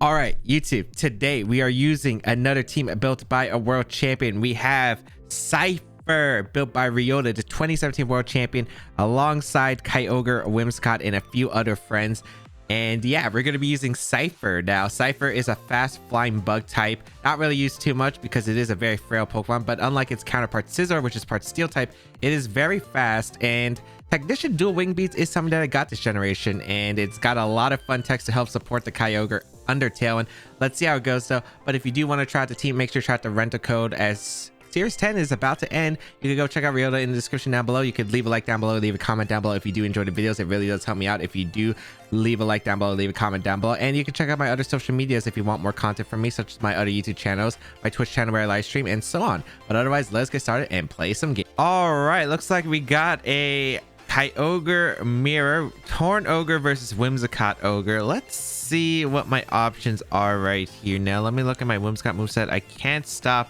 All right, YouTube, today we are using another team built by a world champion. We have Scyther, built by Ryota, the 2017 world champion, alongside Kyogre, Whimsicott, and a few other friends. And yeah, we're going to be using Scyther now. Scyther is a fast flying bug type, not really used too much because it is a very frail Pokemon, but unlike its counterpart Scyther, which is part steel type, it is very fast. And Technician Dual Wing Beats is something that I got this generation, and it's got a lot of fun text to help support the Kyogre under Tailwind. Let's see how it goes though. But if you do want to try out the team, make sure to try out the rental code, as Series 10 is about to end. You can go check out Ryota in the description down below. You could leave a like down below, leave a comment down below if you do enjoy the videos. It really does help me out if you do leave a like down below, leave a comment down below. And you can check out my other social medias if you want more content from me, such as my other YouTube channels, my Twitch channel where I live stream, and so on. But otherwise, let's get started and play some games. All right, looks like we got a Kyogre mirror, Torn Ogre versus Whimsicott Ogre. Let's see what my options are right here. Now let me look at my Whimsicott moveset. I can't stop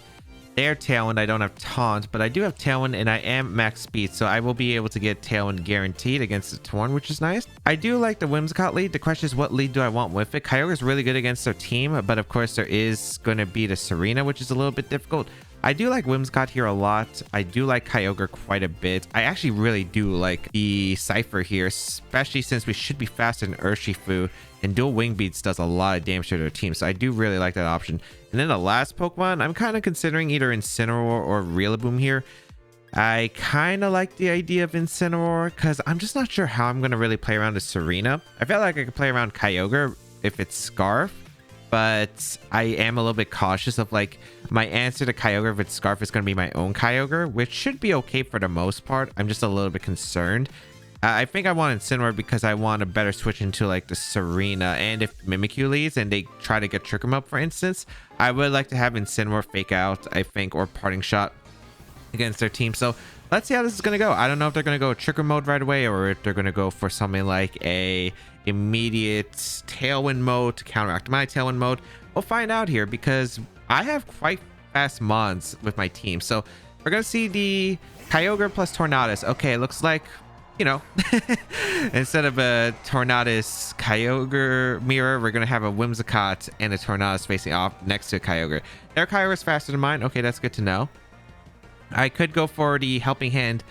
their Tailwind. I don't have Taunt, but I do have Tailwind and I am max speed, so I will be able to get Tailwind guaranteed against the Torn, which is nice. I do like the Whimsicott lead. The question is, what lead do I want with it? Kyogre is really good against their team, but of course there is going to be the Serena, which is a little bit difficult. I do like Whimsicott here a lot. I do like Kyogre quite a bit. I actually really do like the Scyther here, especially since we should be faster than Urshifu, and Dual Wing Beats does a lot of damage to their team, so I do really like that option. And then the last Pokemon, I'm kind of considering either Incineroar or Rillaboom here. I kind of like the idea of Incineroar because I'm just not sure how I'm going to really play around with Serena. I feel like I could play around Kyogre if it's Scarf, but I am a little bit cautious of like my answer to Kyogre if it's Scarf is going to be my own Kyogre, which should be okay for the most part. I'm just a little bit concerned. I think I want Incineroar because I want a better switch into like the Serena, and if Mimikyu leads and they try to get Trick 'em Up, for instance, I would like to have Incineroar fake out, I think, or Parting Shot against their team. So let's see how this is going to go. I don't know if they're going to go Trigger mode right away or if they're going to go for something like a immediate Tailwind mode to counteract my Tailwind mode. We'll find out here because I have quite fast mons with my team. So we're going to see the Kyogre plus Tornadus. Okay, it looks like, you know, instead of a Tornadus Kyogre mirror, we're going to have a Whimsicott and a Tornadus facing off next to a Kyogre. Their Kyogre is faster than mine. Okay, that's good to know. I could go for the Helping Hand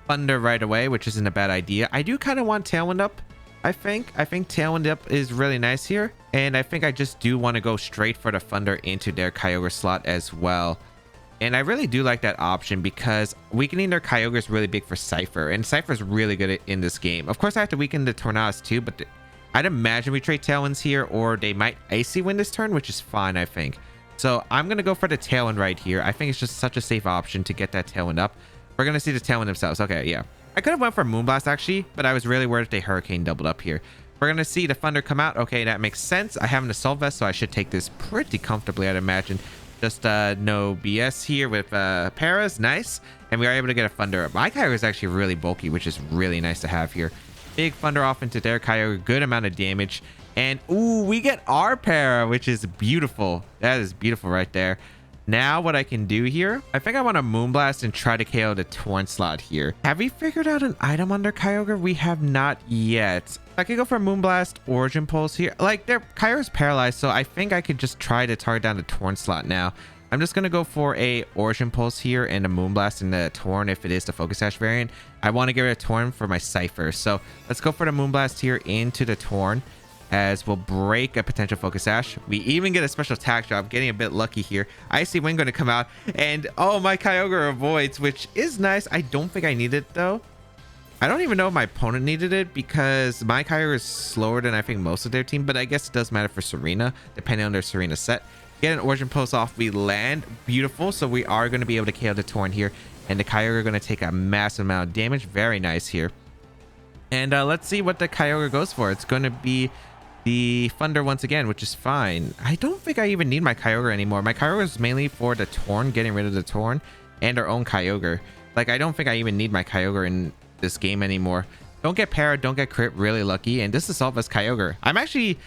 Thunder right away, which isn't a bad idea. I do kind of want Tailwind Up, I think. I think Tailwind Up is really nice here. And I think I just do want to go straight for the Thunder into their Kyogre slot as well. And I really do like that option because weakening their Kyogre is really big for Scyther. And Scyther is really good in this game. Of course, I have to weaken the Tornadus too, but I'd imagine we trade Tailwinds here, or they might Icy Wind this turn, which is fine, I think. So I'm going to go for the Tailwind right here. I think it's just such a safe option to get that Tailwind up. We're going to see the Tailwind themselves. Okay, yeah. I could have went for Moonblast actually, but I was really worried if they Hurricane doubled up here. We're going to see the Thunder come out. Okay, that makes sense. I have an Assault Vest, so I should take this pretty comfortably, I'd imagine. Just no BS here with Paras. Nice. And we are able to get a Thunder. My Kyogre is actually really bulky, which is really nice to have here. Big Thunder off into their Kyogre. Good amount of damage. And ooh, we get our Para, which is beautiful. That is beautiful right there. Now what I can do here, I think I want to Moonblast and try to KO the Torn slot here. Have we figured out an item under Kyogre? We have not yet. I could go for Moonblast, Origin Pulse here. Like, their Kyogre's paralyzed, so I think I could just try to target down the Torn slot now. I'm just going to go for a Origin Pulse here and a Moonblast in the Torn if it is the Focus Sash variant. I want to get rid of Torn for my Scyther. So let's go for the Moonblast here into the Torn, as we'll break a potential Focus Sash. We even get a special attack drop, getting a bit lucky here. Icy Wind going to come out, and oh, my Kyogre avoids, which is nice. I don't think I need it though. I don't even know if my opponent needed it because my Kyogre is slower than I think most of their team, but I guess it does matter for Serena, depending on their Serena set. Get an Origin Pulse off, we land. Beautiful. So we are going to be able to KO the Torn here, and the Kyogre are going to take a massive amount of damage. Very nice here. And let's see what the Kyogre goes for. It's going to be the Thunder once again, which is fine. I don't think I even need my Kyogre anymore. My Kyogre is mainly for the Torn, getting rid of the Torn, and our own Kyogre. Like, I don't think I even need my Kyogre in this game anymore. Don't get Para, don't get Crit, really lucky. And this is Assault Vest Kyogre. I'm actually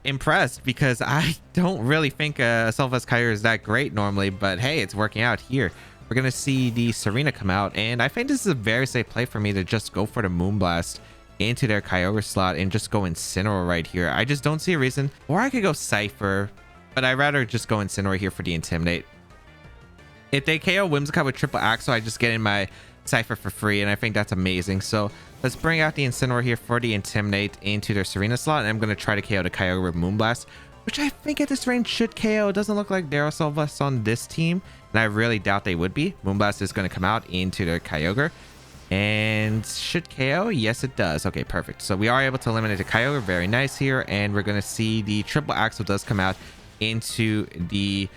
impressed because I don't really think Assault Vest Kyogre is that great normally, but hey, it's working out here. We're going to see the Serena come out, and I think this is a very safe play for me to just go for the Moonblast into their Kyogre slot and just go Incineroar right here. I just don't see a reason. Or I could go Scyther, but I'd rather just go Incineroar here for the Intimidate. If they KO Whimsicott with triple Axel, I just get in my Scyther for free, and I think that's amazing. So let's bring out the Incineroar here for the Intimidate into their Serena slot, and I'm going to try to KO the Kyogre with Moonblast, which I think at this range should KO. It doesn't look like there are Sylvests on this team, and I really doubt they would be. Moonblast is going to come out into their Kyogre and should KO. Yes, it does. Okay, perfect. So we are able to eliminate the Kyogre. Very nice here, and we're going to see the triple Axel does come out into the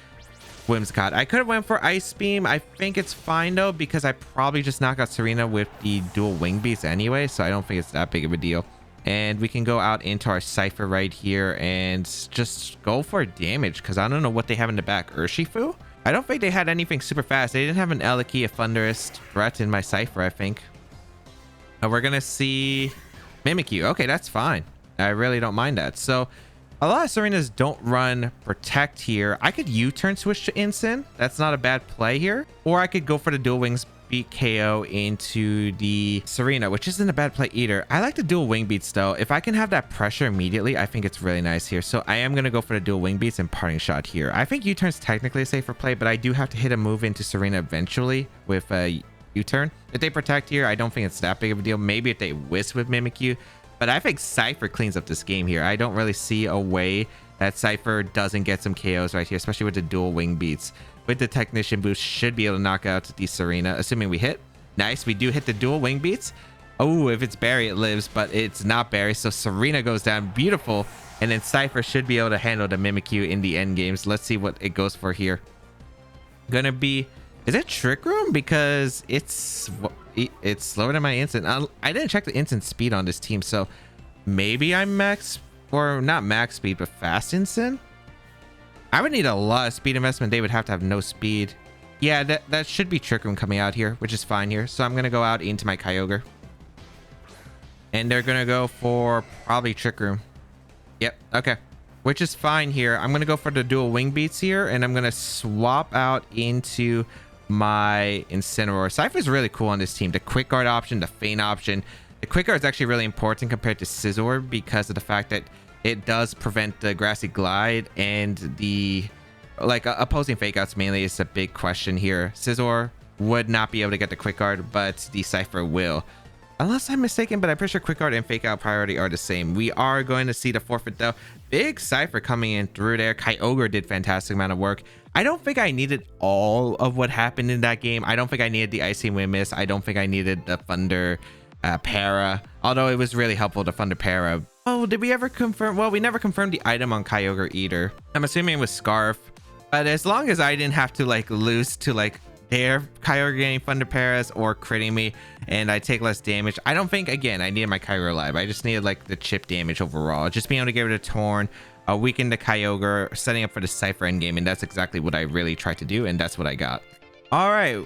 Whimsicott. I could have went for Ice Beam. I think it's fine though, because I probably just knocked out Serena with the dual Wing Beats anyway, so I don't think it's that big of a deal. And we can go out into our Scyther right here and just go for damage, because I don't know what they have in the back. Urshifu? I don't think they had anything super fast. They didn't have an Eliki, a Thunderous threat in my Scyther, I think. We're gonna see Mimikyu. Okay, that's fine. I really don't mind that. So a lot of Serenas don't run Protect here. I could U-turn switch to Incin. That's not a bad play here. Or I could go for the Dual Wings Beat KO into the Serena, which isn't a bad play either. I like the Dual Wing Beats though. If I can have that pressure immediately, I think it's really nice here. So I am going to go for the Dual Wing Beats and Parting Shot here. I think U-turn's technically a safer play, but I do have to hit a move into Serena eventually with a U-turn. If they Protect here, I don't think it's that big of a deal. Maybe if they Wisp with Mimikyu. But I think Scyther cleans up this game here. I don't really see a way that Scyther doesn't get some KOs right here, especially with the dual Wing Beats. With the Technician Boost, should be able to knock out the Serena, assuming we hit. Nice, we do hit the dual Wing Beats. Oh, if it's Barry, it lives, but it's not Barry. So Serena goes down, beautiful. And then Scyther should be able to handle the Mimikyu in the end games. Let's see what it goes for here. Gonna be... Is it Trick Room? Because it's slower than my instant. I didn't check the instant speed on this team, so maybe I'm max, or not max speed, but fast instant. I would need a lot of speed investment. They would have to have no speed. Yeah, that should be Trick Room coming out here, which is fine here. So I'm gonna go out into my Kyogre, and they're gonna go for probably Trick Room. Yep. Okay. Which is fine here. I'm gonna go for the dual Wing Beats here, and I'm gonna swap out into my Incineroar. Scyther's really cool on this team. The Quick Guard option, the Feint option. The Quick Guard is actually really important compared to Scizor because of the fact that it does prevent the Grassy Glide, and the opposing Fake Outs mainly is a big question here. Scizor would not be able to get the Quick Guard, but the Scyther will. Unless I'm mistaken, but I'm pretty sure Quick Guard and Fake Out priority are the same. We are going to see the forfeit though. Big Scyther coming in through there. Kyogre did fantastic amount of work. I don't think I needed all of what happened in that game. I don't think I needed the Icy Wind Miss. I don't think I needed the Thunder Para. Although it was really helpful to Thunder Para. Oh, did we ever confirm? Well, we never confirmed the item on Kyogre either. I'm assuming it was Scarf. But as long as I didn't have to lose to their Kyogre getting Thunder Paras or critting me, and I take less damage. I don't think, again, I needed my Kyogre alive. I just needed the chip damage overall. Just being able to get rid of Torn, weaken the Kyogre, setting up for the Scyther endgame, and that's exactly what I really tried to do, and that's what I got. All right.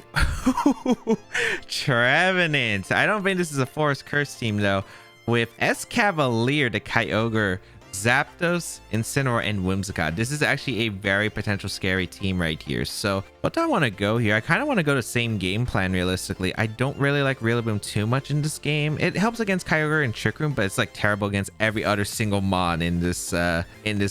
Trevenant. I don't think this is a Forest Curse team, though. With Escavalier, the Kyogre, Zapdos, Incineroar, and Whimsicott. This is actually a very potential scary team right here. So what do I want to go here? I kind of want to go the same game plan realistically. I don't really like Rillaboom too much in this game. It helps against Kyogre and Trick Room, but it's terrible against every other single mon in this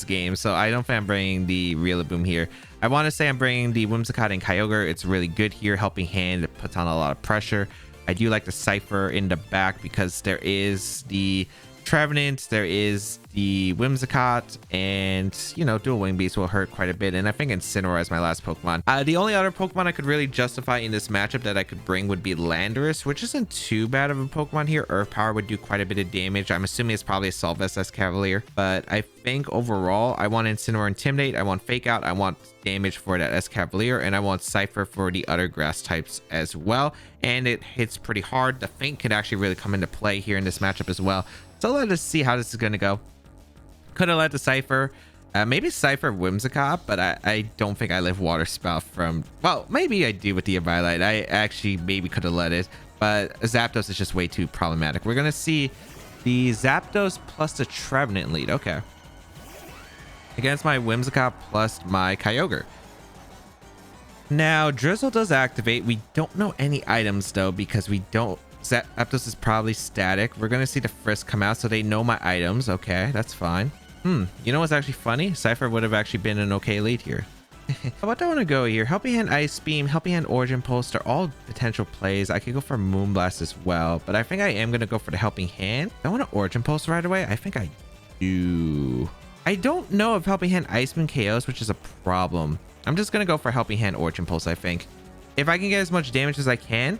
game. So I don't think I'm bringing the Rillaboom here. I want to say I'm bringing the Whimsicott and Kyogre. It's really good here, helping hand. It puts on a lot of pressure. I do like the Scyther in the back because there is the Trevenant, there is the Whimsicott, and dual Wing Beast will hurt quite a bit. And I think Incineroar is my last Pokemon. The only other Pokemon I could really justify in this matchup that I could bring would be Landorus, which isn't too bad of a Pokemon here. Earth Power would do quite a bit of damage. I'm assuming it's probably a Sylvester Escavalier, but I think overall I want Incineroar Intimidate, I want Fake Out, I want damage for that Escavalier, and I want Scyther for the other grass types as well. And it hits pretty hard. The Feint could actually really come into play here in this matchup as well. So let us see how this is going to go. Could have let the Scyther, maybe Scyther Whimsicott, but I don't think I live Water Spout from, well, maybe I do with the Yveltal. I actually maybe could have let it, but Zapdos is just way too problematic. We're going to see the Zapdos plus the Trevenant lead. Okay. Against my Whimsicott plus my Kyogre. Now, Drizzle does activate. We don't know any items, though, because we don't Zapdos is probably static. We're going to see the Frisk come out so they know my items. Okay, that's fine. You know what's actually funny? Scyther would have actually been an okay lead here. What do I want to go here? Helping Hand Ice Beam, Helping Hand Origin Pulse, they're all potential plays. I could go for Moonblast as well, but I think I am going to go for the Helping Hand. Do I want to Origin Pulse right away? I think I do. I don't know if Helping Hand Ice Beam KOs, which is a problem. I'm just going to go for Helping Hand Origin Pulse, I think. If I can get as much damage as I can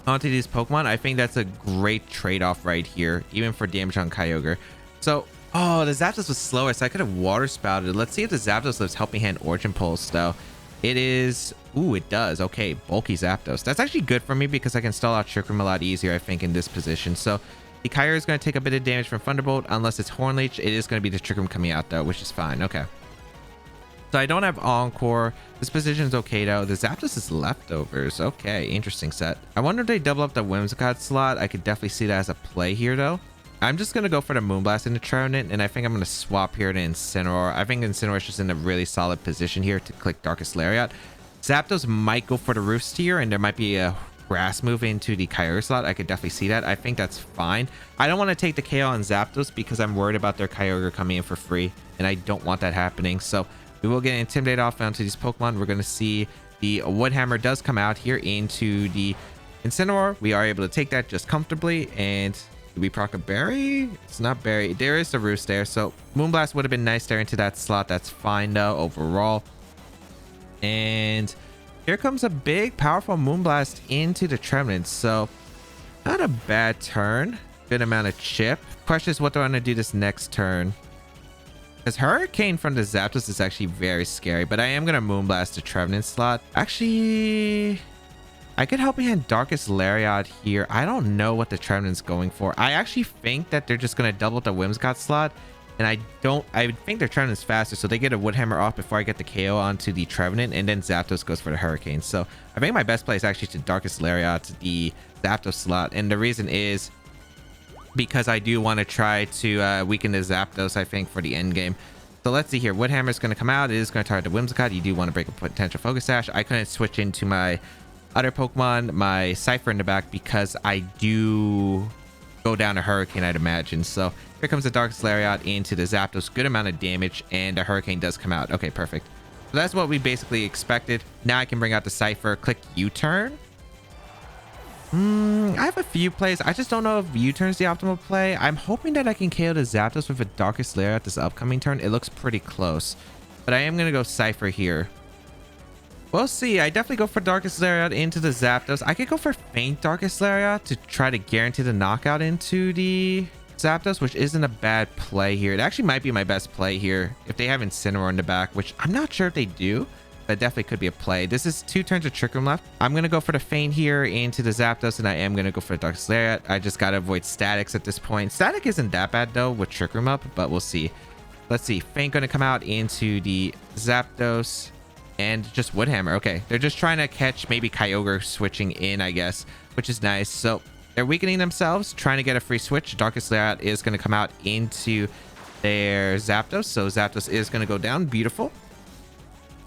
onto these Pokemon, I think that's a great trade-off right here, even for damage on Kyogre. So, oh, the Zapdos was slower, so I could have Water Spouted. Let's see if the Zapdos lives Helping Hand Origin Pulse, though. It is... Ooh, it does. Okay, bulky Zapdos. That's actually good for me because I can stall out Trick Room a lot easier, I think, in this position. So, the Kyogre is going to take a bit of damage from Thunderbolt. Unless it's Horn Leech, it is going to be the Trick Room coming out, though, which is fine. Okay. So I don't have Encore. This position is okay, though. The Zapdos is leftovers. Okay, interesting set. I wonder if they double up the Whimsicott slot. I could definitely see that as a play here, though. I'm just going to go for the Moonblast in the Trevenant, and I think I'm going to swap here to Incineroar. I think Incineroar is just in a really solid position here to click Darkest Lariat. Zapdos might go for the Roost here, and there might be a Grass move into the Kyogre slot. I could definitely see that. I think that's fine. I don't want to take the KO on Zapdos because I'm worried about their Kyogre coming in for free, and I don't want that happening. So we will get Intimidate off onto these Pokemon. We're going to see the Wood Hammer does come out here into the Incineroar. We are able to take that just comfortably. And do we proc a Berry? It's not Berry. There is the Roost there. So Moonblast would have been nice there into that slot. That's fine though overall. And here comes a big, powerful Moonblast into the Trevenant. So not a bad turn. Good amount of chip. Question is, what do I want to do this next turn? Because Hurricane from the Zapdos is actually very scary, but I am going to Moonblast the Trevenant slot. Actually, I could Helping Hand Darkest Lariat here. I don't know what the Trevenant's going for. I actually think that they're just going to double the Whimsicott slot, and I think their Trevenant's faster, so they get a Wood Hammer off before I get the KO onto the Trevenant, and then Zapdos goes for the Hurricane. So I think my best play is actually to Darkest Lariat the Zapdos slot, and the reason is because I do want to try to weaken the Zapdos, I think, for the end game. So let's see here. Wood Hammer is going to come out. It is going to target the Whimsicott. You do want to break a potential Focus Sash. I couldn't switch into my other Pokemon, my Scyther in the back, because I do go down a Hurricane, I'd imagine. So here comes the Darkest Lariat into the Zapdos. Good amount of damage, and a Hurricane does come out. Okay, perfect. So that's what we basically expected. Now I can bring out the Scyther, click U-turn. I have a few plays. I just don't know if U-turn's the optimal play. I'm hoping that I can KO the Zapdos with a Darkest Lariat this upcoming turn. It looks pretty close, but I am going to go Scyther here. We'll see. I definitely go for Darkest Lariat into the Zapdos. I could go for Faint Darkest Lariat to try to guarantee the knockout into the Zapdos, which isn't a bad play here. It actually might be my best play here if they have Incineroar in the back, which I'm not sure if they do. That definitely could be a play. This is 2 turns of Trick Room left. I'm going to go for the Feint here into the Zapdos, and I am going to go for the Darkest Lariat. I just got to avoid statics at this point. Static isn't that bad, though, with Trick Room up, but we'll see. Let's see. Feint going to come out into the Zapdos and just Wood Hammer. Okay, they're just trying to catch maybe Kyogre switching in, I guess, which is nice. So they're weakening themselves, trying to get a free switch. Darkest Lariat is going to come out into their Zapdos, so Zapdos is going to go down. Beautiful.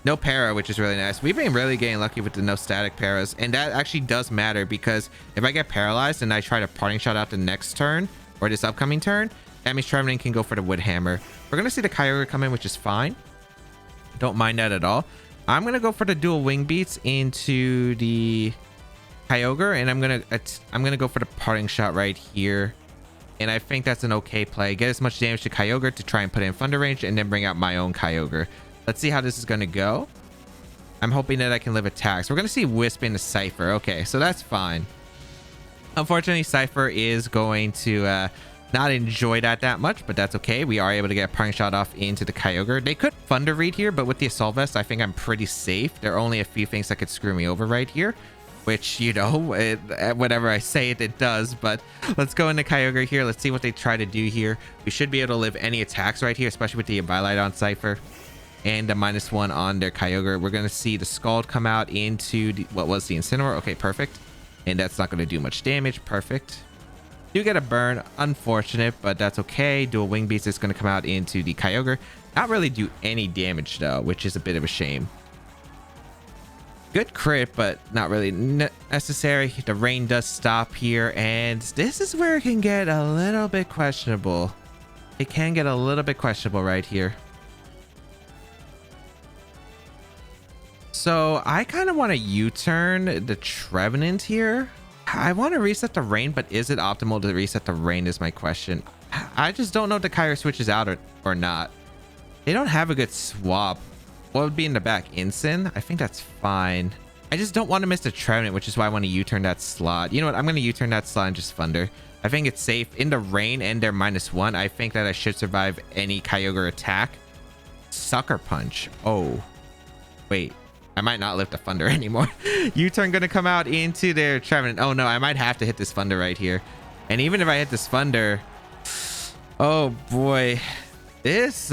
No para, which is really nice. We've been really getting lucky with the no static paras, and that actually does matter because if I get paralyzed and I try to Parting Shot out the next turn or this upcoming turn, that means Trevenant can go for the Wood Hammer. We're going to see the Kyogre come in, which is fine. Don't mind that at all. I'm going to go for the dual Wing Beats into the Kyogre, and I'm going to go for the Parting Shot right here. And I think that's an okay play. Get as much damage to Kyogre to try and put it in Thunder Range, and then bring out my own Kyogre. Let's see how this is going to go. I'm hoping that I can live attacks. We're going to see Wisp into Scyther. Okay, so that's fine. Unfortunately, Scyther is going to not enjoy that much, but that's okay. We are able to get a Parting Shot off into the Kyogre. They could Thunder Read here, but with the Assault Vest, I think I'm pretty safe. There are only a few things that could screw me over right here, which, you know, whenever I say it, it does. But let's go into Kyogre here. Let's see what they try to do here. We should be able to live any attacks right here, especially with the Yveltal on Scyther. And a -1 on their Kyogre. We're going to see the Scald come out into what was the Incineroar. Okay, perfect. And that's not going to do much damage. Perfect. Do get a burn. Unfortunate, but that's okay. Dual Wing Beast is going to come out into the Kyogre. Not really do any damage, though, which is a bit of a shame. Good crit, but not really necessary. The rain does stop here, and this is where it can get a little bit questionable. It can get a little bit questionable right here. So I kind of want to U-turn the Trevenant here. I want to reset the rain, but is it optimal to reset the rain is my question. I just don't know if the Kyogre switches out or not. They don't have a good swap. What would be in the back? Incin? I think that's fine. I just don't want to miss the Trevenant, which is why I want to U-turn that slot. You know what? I'm going to U-turn that slot and just Thunder. I think it's safe. In the rain and their -1, I think that I should survive any Kyogre attack. Sucker Punch. Oh. Wait. I might not live the Thunder anymore. U-turn going to come out into their Trevenant. Oh no, I might have to hit this Thunder right here. And even if I hit this Thunder... Oh boy. This...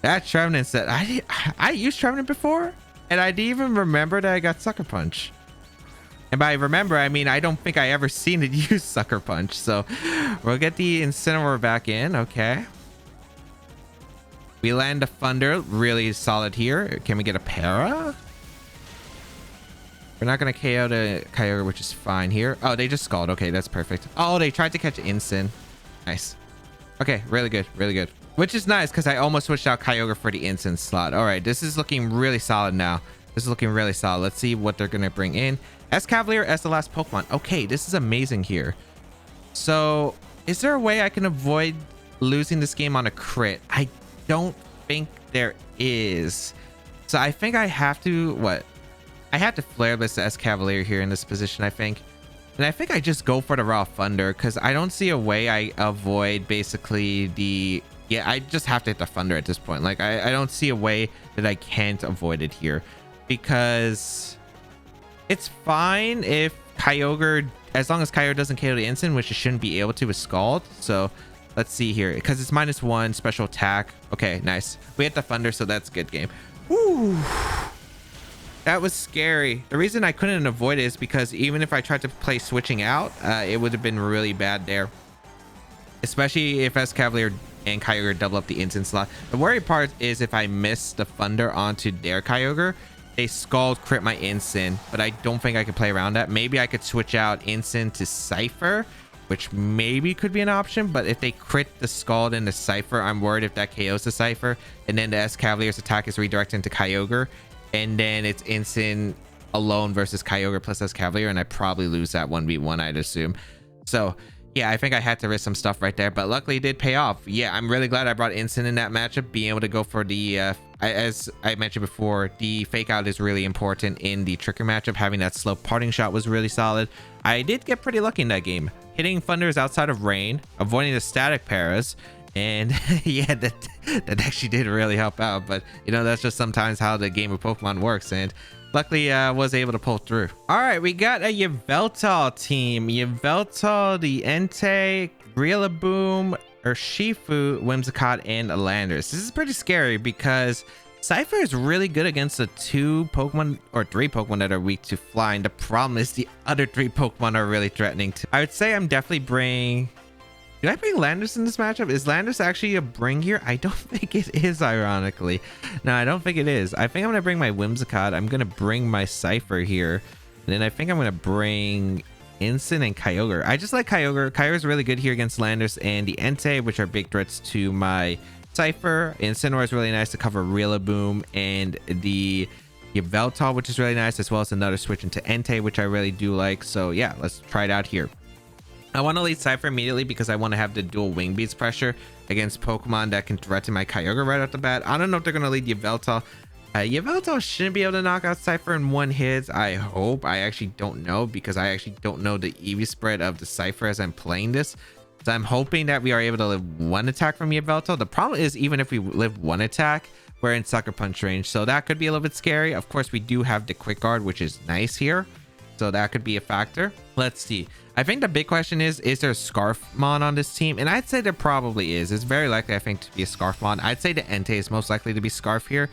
That Trevenant set, I used Trevenant before, and I didn't even remember that I got Sucker Punch. And by remember, I mean, I don't think I ever seen it use Sucker Punch. So we'll get the Incineroar back in. Okay. We land the Thunder, really solid here. Can we get a Para? We're not going to KO the Kyogre, which is fine here. Oh, they just Scald. Okay, that's perfect. Oh, they tried to catch Incin. Nice. Okay, really good, really good. Which is nice because I almost switched out Kyogre for the Incin slot. All right, this is looking really solid now. This is looking really solid. Let's see what they're going to bring in. Escavalier as the last Pokemon. Okay, this is amazing here. So, is there a way I can avoid losing this game on a crit? I don't think there is. So, I think I have to... What? I have to Flare Blitz the Escavalier here in this position, I think. And I think I just go for the Raw Thunder because I don't see a way I avoid basically the... Yeah, I just have to hit the Thunder at this point. Like, I don't see a way that I can't avoid it here. Because it's fine if Kyogre... As long as Kyogre doesn't KO the Incin, which it shouldn't be able to with Scald. So, let's see here. Because it's -1 special attack. Okay, nice. We hit the Thunder, so that's a good game. Woo! That was scary. The reason I couldn't avoid it is because even if I tried to play switching out, it would have been really bad there. Especially if Escavalier and Kyogre double up the Incin slot. The worry part is if I miss the Thunder onto their Kyogre, they Scald crit my Incin, but I don't think I can play around that. Maybe I could switch out Incin to Scyther, which maybe could be an option, but if they crit the Scald into Scyther, I'm worried if that KOs the Scyther, and then the Escavalier's attack is redirected into Kyogre, and then it's Incin alone versus Kyogre plus Escavalier, and I probably lose that 1v1, I'd assume. So yeah, I think I had to risk some stuff right there, but luckily it did pay off. Yeah, I'm really glad I brought Incin in that matchup. Being able to go for the, as I mentioned before, the fake out is really important in the Tricker matchup. Having that slow parting shot was really solid. I did get pretty lucky in that game. Hitting Thunders outside of rain, avoiding the static paras, and yeah, that actually did really help out. But, you know, that's just sometimes how the game of Pokemon works, and luckily, was able to pull through. All right, we got a Yveltal team. Yveltal, the Entei, Rillaboom, Urshifu, Whimsicott, and Landorus. This is pretty scary because Scyther is really good against the 2 Pokemon or 3 Pokemon that are weak to flying. The problem is the other 3 Pokemon are really threatening too. I would say I'm definitely bring... Did I bring Landorus in this matchup? Is Landorus actually a bring here? I don't think it is, ironically. No, I don't think it is. I think I'm going to bring my Whimsicott. I'm going to bring my Scyther here. And then I think I'm going to bring Incin and Kyogre. I just like Kyogre. Kyogre's really good here against Landorus and the Entei, which are big threats to my Scyther. Incineroar is really nice to cover Rillaboom and the Yveltal, which is really nice, as well as another switch into Entei, which I really do like. So yeah, let's try it out here. I want to lead Scyther immediately because I want to have the dual Wing Beats pressure against Pokemon that can threaten my Kyogre right off the bat. I don't know if they're going to lead Yveltal. Yveltal shouldn't be able to knock out Scyther in 1 hit. I hope. I actually don't know because I actually don't know the EV spread of the Scyther as I'm playing this. So I'm hoping that we are able to live 1 attack from Yveltal. The problem is even if we live 1 attack, we're in Sucker Punch range. So that could be a little bit scary. Of course, we do have the Quick Guard, which is nice here. So that could be a factor. Let's see. I think the big question is there a Scarfmon on this team? And I'd say there probably is. It's very likely, I think, to be a Scarfmon. I'd say the Entei is most likely to be Scarf here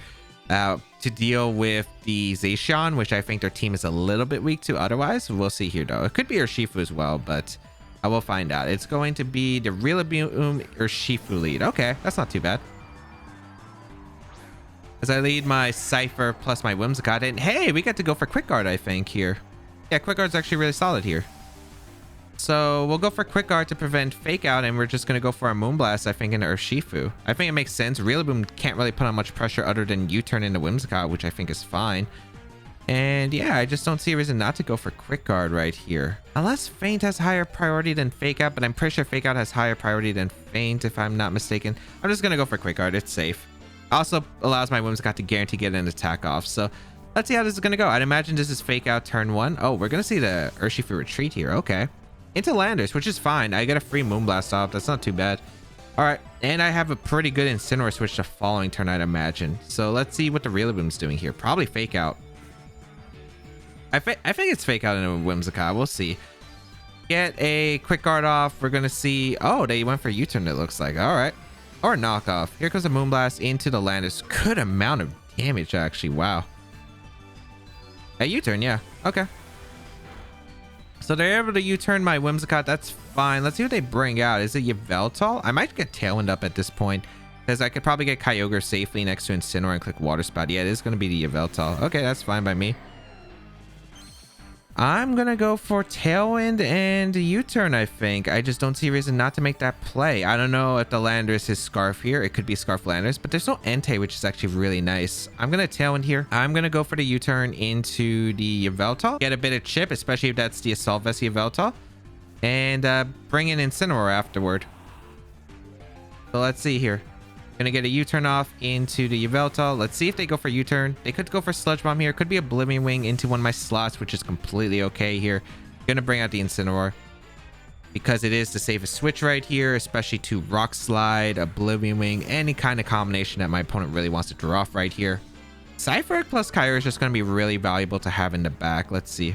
to deal with the Zacian, which I think their team is a little bit weak to otherwise. We'll see here, though. It could be Urshifu as well, but I will find out. It's going to be the Rillaboom Urshifu lead. Okay, that's not too bad. as I lead my Scyther plus my Whimsicott. And hey, we got to go for Quick Guard, I think, here. Yeah, Quick Guard's actually really solid here. So we'll go for Quick Guard to prevent Fake Out, and we're just going to go for a Moonblast, I think, into Urshifu. I think it makes sense. Rillaboom can't really put on much pressure other than U-turn into Whimsicott, which I think is fine. And yeah, I just don't see a reason not to go for Quick Guard right here. Unless Feint has higher priority than Fake Out, but I'm pretty sure Fake Out has higher priority than Feint, if I'm not mistaken. I'm just going to go for Quick Guard. It's safe. Also allows my Whimsicott to guarantee get an attack off. So let's see how this is going to go. I'd imagine this is Fake Out turn 1. Oh, we're going to see the Urshifu retreat here. Okay. Into Landers, which is fine. I get a free Moonblast off. That's not too bad. All right, and I have a pretty good Incineroar switch the following turn, I'd imagine. So let's see what the Rillaboom's doing here. Probably Fake Out. I think it's Fake Out in a Whimsicott. We'll see. Get a Quick Guard off. We're gonna see. Oh, they went for U-turn. It looks like. All right, or knockoff. Here comes a Moonblast into the Landers. Good amount of damage, actually. Wow. A U-turn, yeah. Okay. So they're able to U-turn my Whimsicott. That's fine. Let's see what they bring out. Is it Yveltal? I might get Tailwind up at this point, because I could probably get Kyogre safely next to Incineroar and click Water Spout. Yeah, it is going to be the Yveltal. Okay, that's fine by me. I'm going to go for Tailwind and U-turn, I think. I just don't see a reason not to make that play. I don't know if the Landers is Scarf here. It could be Scarf Landers, but there's no Entei, which is actually really nice. I'm going to Tailwind here. I'm going to go for the U-turn into the Yveltal. Get a bit of chip, especially if that's the Assault Vest Yveltal. And bring in Incineroar afterward. So let's see here. Gonna get a U-turn off into the Yveltal. Let's see if they go for U-turn. They could go for Sludge Bomb here. Could be Oblivion Wing into one of my slots, which is completely okay here. Gonna bring out the Incineroar, because it is the safest switch right here, especially to Rock Slide, Oblivion Wing, any kind of combination that my opponent really wants to draw off right here. Scyther plus Kyogre is just gonna be really valuable to have in the back. Let's see.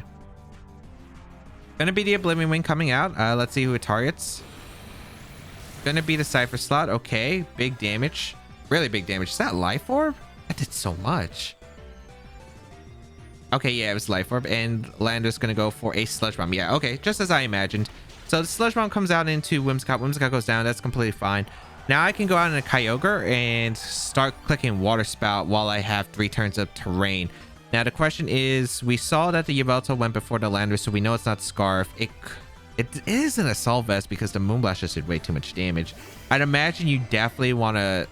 Gonna be the Oblivion Wing coming out. Let's see who it targets. Gonna be the Scyther slot. Okay, big damage, really big damage. Is that Life Orb? That did so much. Okay, yeah, it was Life Orb, and Lander's gonna go for a Sludge Bomb. Yeah, okay, just as I imagined. So the Sludge Bomb comes out into Whimsicott. Whimsicott goes down. That's completely fine. Now I can go out in a Kyogre and start clicking Water Spout while I have 3 turns of terrain. Now the question is, we saw that the Yveltal went before the Lander, so we know it's not Scarf. It is an Assault Vest because the Moonblast just did way too much damage. I'd imagine you definitely want to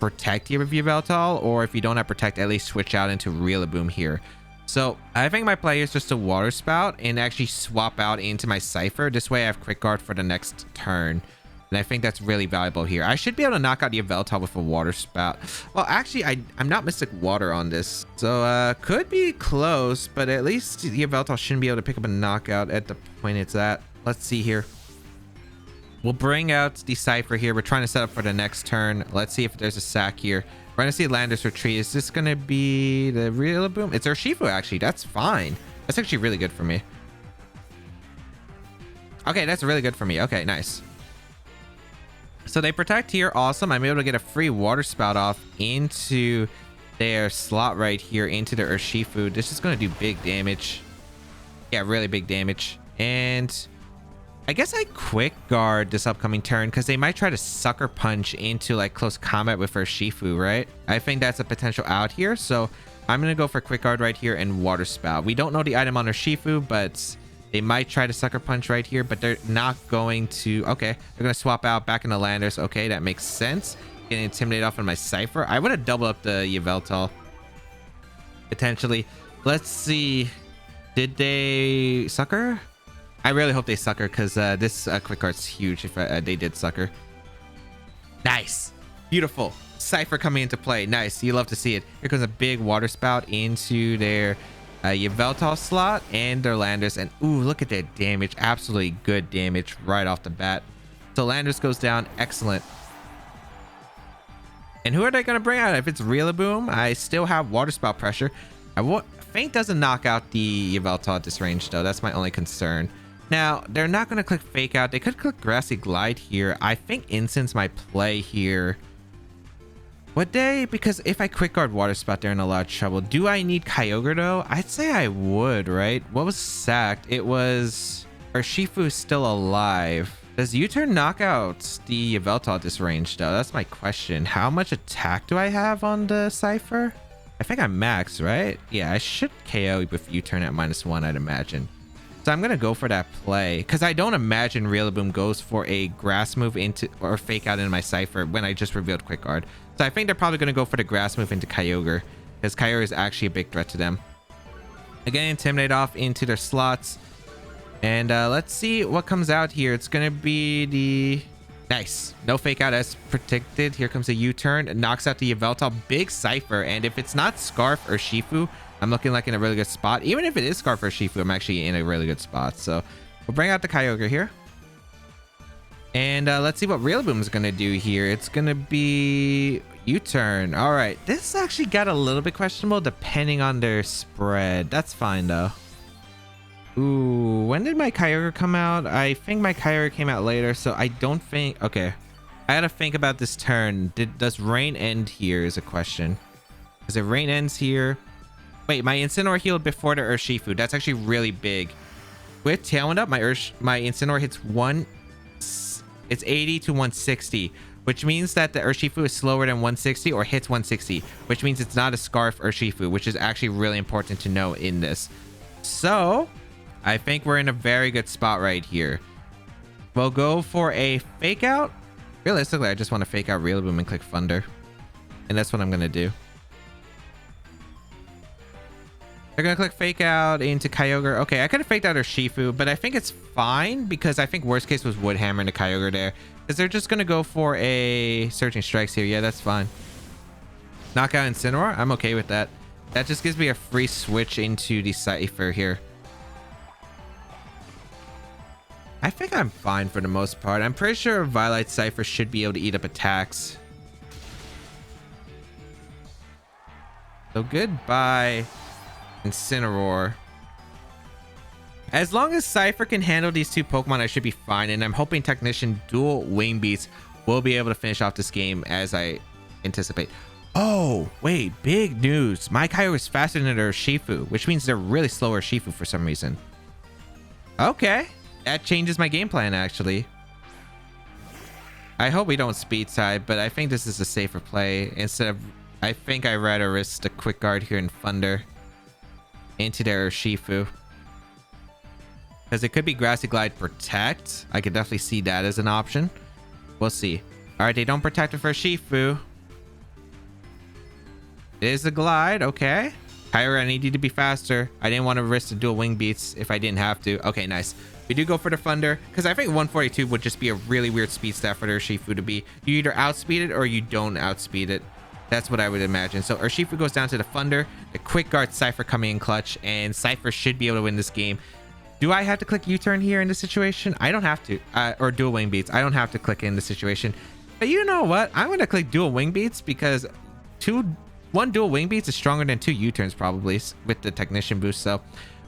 protect your Yveltal, or if you don't have Protect, at least switch out into Rillaboom here. So I think my play is just to Water Spout and actually swap out into my Scyther. This way I have Quick Guard for the next turn. And I think that's really valuable here. I should be able to knock out the Yveltal with a Water Spout. Well, actually, I'm not Mystic Water on this. So could be close, but at least the Yveltal shouldn't be able to pick up a knockout at the point it's at. Let's see here. We'll bring out the Scyther here. We're trying to set up for the next turn. Let's see if there's a sack here. We're going to see Landers retreat. Is this going to be the Rillaboom? It's Urshifu, actually. That's fine. That's actually really good for me. Okay, that's really good for me. Okay, nice. So they protect here. Awesome. I'm able to get a free Water Spout off into their slot right here, into the Urshifu. This is going to do big damage. Yeah, really big damage. And I guess I Quick Guard this upcoming turn because they might try to Sucker Punch into like close combat with Urshifu, right? I think that's a potential out here. So I'm going to go for Quick Guard right here and Water Spout. We don't know the item on Urshifu, but they might try to Sucker Punch right here, but they're not going to. Okay, they're going to swap out back into Landers. Okay, that makes sense. Getting intimidated off on my Scyther. I would have doubled up the Yveltal potentially. Let's see. Did they Sucker? I really hope they Sucker, because this Quick Guard's huge if they did Sucker. Nice. Beautiful. Scyther coming into play. Nice. You love to see it. Here comes a big Water Spout into their Yveltal slot and their Landers. And ooh, look at that damage. Absolutely good damage right off the bat. So Landers goes down. Excellent. And who are they going to bring out? If it's Rillaboom, I still have Water Spout pressure. Feint doesn't knock out the Yveltal at this range, though. That's my only concern. Now, they're not going to click Fake Out. They could click Grassy Glide here. I think Incense might play here. Would they? Because if I Quick Guard Water Spout, they're in a lot of trouble. Do I need Kyogre, though? I'd say I would, right? What was sacked? It was Urshifu still alive. Does U-turn knock out the Yveltal at this range though? That's my question. How much attack do I have on the Scyther? I think I'm max, right? Yeah, I should KO with U-turn at -1, I'd imagine. So I'm gonna go for that play because I don't imagine Rillaboom goes for a grass move into or fake out into my Scyther when I just revealed Quick Guard. So I think they're probably gonna go for the grass move into Kyogre because Kyogre is actually a big threat to them. Again, Intimidate off into their slots. And let's see what comes out here. It's gonna be the nice. No fake out as predicted. Here comes a U-turn. It knocks out the Yveltal. Big Scyther. And if it's not Scarf or Shifu, I'm looking like in a really good spot. Even if it is Scarf or Shifu, I'm actually in a really good spot. So we'll bring out the Kyogre here. And let's see what Rillaboom is gonna do here. It's gonna be U-turn. All right. This actually got a little bit questionable depending on their spread. That's fine though. Ooh, when did my Kyogre come out? I think my Kyogre came out later, so I don't think... Okay. I gotta think about this turn. Does rain end here is a question. Is it rain ends here? Wait, my Incineroar healed before the Urshifu. That's actually really big. With Tailwind up, my Incineroar hits it's 80 to 160, which means that the Urshifu is slower than 160 or hits 160, which means it's not a Scarf Urshifu, which is actually really important to know in this. So... I think we're in a very good spot right here. We'll go for a fake out. Realistically, I just want to fake out Rillaboom and click Thunder. And that's what I'm going to do. They're going to click fake out into Kyogre. Okay, I could have faked out Urshifu, but I think it's fine because I think worst case was Wood Hammer into Kyogre there. Because they're just going to go for a Searching Strikes here. Yeah, that's fine. Knockout Incineroar. I'm okay with that. That just gives me a free switch into the Scyther here. I think I'm fine for the most part. I'm pretty sure Violet Scyther should be able to eat up attacks. So goodbye, Incineroar. As long as Scyther can handle these two Pokemon, I should be fine. And I'm hoping Technician Dual Wing Beats will be able to finish off this game as I anticipate. Oh, wait, big news. My Kyogre is faster than their Urshifu, which means they're really slower Urshifu for some reason. Okay. That changes my game plan, actually. I hope we don't speed side, but I think this is a safer play. Instead of... I think I'd rather risk the Quick Guard here in Thunder into their Urshifu. Because it could be Grassy Glide Protect. I could definitely see that as an option. We'll see. Alright, they don't protect it for Urshifu. It is a Glide, okay. Kyogre, I need you to be faster. I didn't want to risk the dual Wing Beats if I didn't have to. Okay, nice. We do go for the Thunder because I think 142 would just be a really weird speed stat for the Urshifu to be. You either outspeed it or you don't outspeed it. That's what I would imagine. So Urshifu goes down to the Thunder, the Quick Guard Scyther coming in clutch, and Scyther should be able to win this game. Do I have to click U-turn here in this situation? I don't have to. Or dual Wing Beats. I don't have to click in this situation. But you know what? I'm going to click dual Wing Beats because one dual Wing Beats is stronger than 2 U-turns probably with the Technician boost. So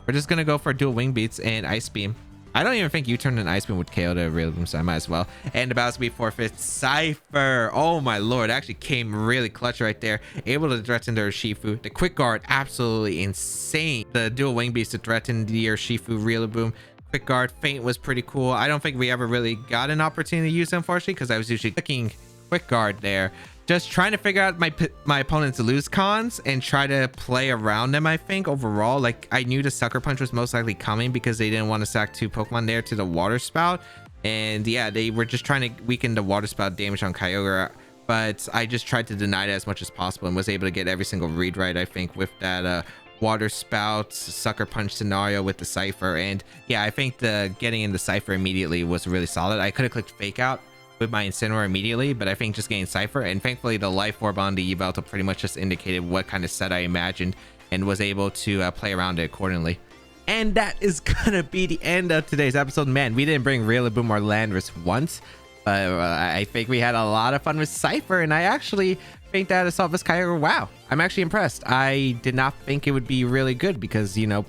we're just going to go for dual Wing Beats and Ice Beam. I don't even think U-turn and Ice Beam would KO the Rillaboom, so I might as well. And about to be forfeit. Scyther. Oh my lord. It actually came really clutch right there. Able to threaten the Urshifu. The Quick Guard, absolutely insane. The dual Wing Beast to threaten the Urshifu Rillaboom. Quick Guard, Feint was pretty cool. I don't think we ever really got an opportunity to use it, unfortunately, because I was usually clicking Quick Guard there. Just trying to figure out my opponent's lose cons and try to play around them. I think overall, like, I knew the Sucker Punch was most likely coming because they didn't want to sack 2 Pokemon there to the Water Spout. And yeah, they were just trying to weaken the Water Spout damage on Kyogre. But I just tried to deny it as much as possible and was able to get every single read right, I think, with that Water Spout Sucker Punch scenario with the Scyther. And yeah, I think the getting in the Scyther immediately was really solid. I could have clicked Fake Out with my Incineroar immediately, but I think just getting Scyther, and thankfully the Life Orb on the Yveltal pretty much just indicated what kind of set I imagined and was able to play around it accordingly. And that is gonna be the end of today's episode. Man, we didn't bring Rillaboom or Landorus once, but I think we had a lot of fun with Scyther, and I actually think that assault vs Kyogre, wow, I'm actually impressed. I did not think it would be really good because, you know,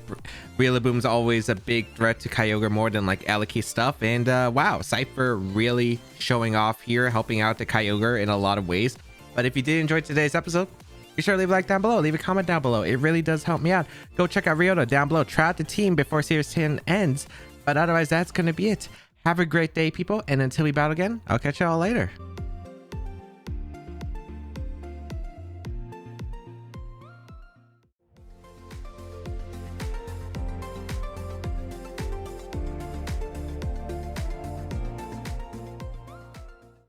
Rillaboom's always a big threat to Kyogre more than like Alakay stuff, and wow, Scyther really showing off here, helping out the Kyogre in a lot of ways. But if you did enjoy today's episode, be sure to leave a like down below, leave a comment down below. It really does help me out. Go check out Ryota down below. Try out the team before Series 10 ends. But otherwise, that's gonna be it. Have a great day, people. And until we battle again, I'll catch y'all later.